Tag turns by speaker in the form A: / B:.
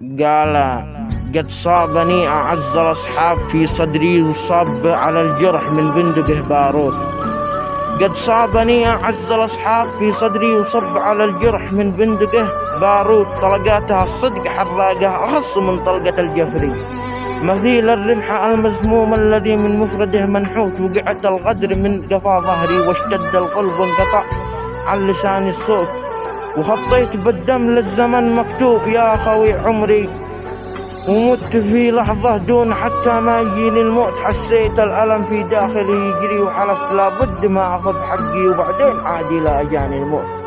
A: قال: قد صابني أعز الأصحاب في صدري وصب على الجرح من بندقه باروت. قد صابني أعز الأصحاب في صدري وصب على الجرح من بندقه باروت. طلقاتها الصدق حراقة أخص من طلقة الجفري. مثيل الرمح المزموم الذي من مفرده منحوت. وقعت الغدر من قفا ظهري واشتد القلب وانقطع عن لسان الصوت. وخطيت بالدم للزمن مكتوب يا خوي عمري. ومت في لحظة دون حتى ما يجيني الموت. حسيت الألم في داخلي يجري وحلفت لابد ما أخذ حقي وبعدين عادي لا أجاني الموت.